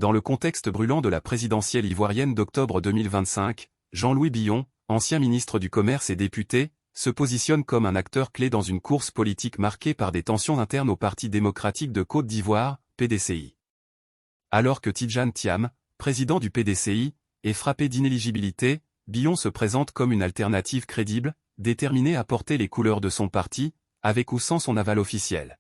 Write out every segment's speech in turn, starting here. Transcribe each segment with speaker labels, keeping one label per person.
Speaker 1: Dans le contexte brûlant de la présidentielle ivoirienne d'octobre 2025, Jean-Louis Billon, ancien ministre du Commerce et député, se positionne comme un acteur clé dans une course politique marquée par des tensions internes au Parti démocratique de Côte d'Ivoire, PDCI. Alors que Tidjane Thiam, président du PDCI, est frappé d'inéligibilité, Billon se présente comme une alternative crédible, déterminé à porter les couleurs de son parti, avec ou sans son aval officiel.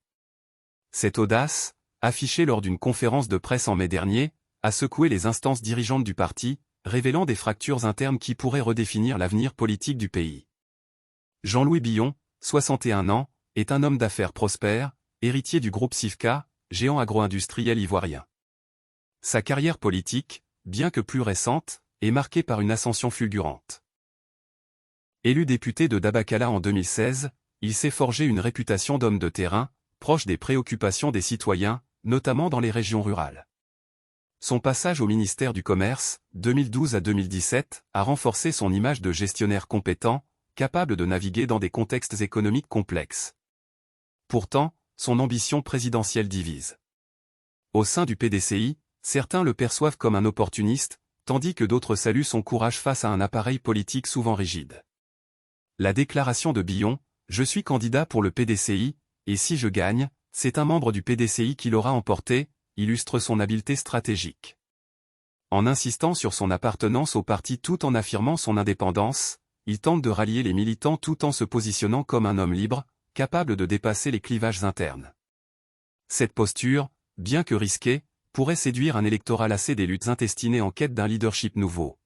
Speaker 1: Cette audace, affichée lors d'une conférence de presse en mai dernier, a secoué les instances dirigeantes du parti, révélant des fractures internes qui pourraient redéfinir l'avenir politique du pays. Jean-Louis Billon, 61 ans, est un homme d'affaires prospère, héritier du groupe Sifka, géant agro-industriel ivoirien. Sa carrière politique, bien que plus récente, est marquée par une ascension fulgurante. Élu député de Dabakala en 2016, il s'est forgé une réputation d'homme de terrain, proche des préoccupations des citoyens, notamment dans les régions rurales. Son passage au ministère du Commerce, 2012 à 2017, a renforcé son image de gestionnaire compétent, capable de naviguer dans des contextes économiques complexes. Pourtant, son ambition présidentielle divise. Au sein du PDCI, certains le perçoivent comme un opportuniste, tandis que d'autres saluent son courage face à un appareil politique souvent rigide. La déclaration de Billon, « Je suis candidat pour le PDCI, et si je gagne, c'est un membre du PDCI qui l'aura emporté », illustre son habileté stratégique. En insistant sur son appartenance au parti tout en affirmant son indépendance, il tente de rallier les militants tout en se positionnant comme un homme libre, capable de dépasser les clivages internes. Cette posture, bien que risquée, pourrait séduire un électorat lassé des luttes intestinées en quête d'un leadership nouveau.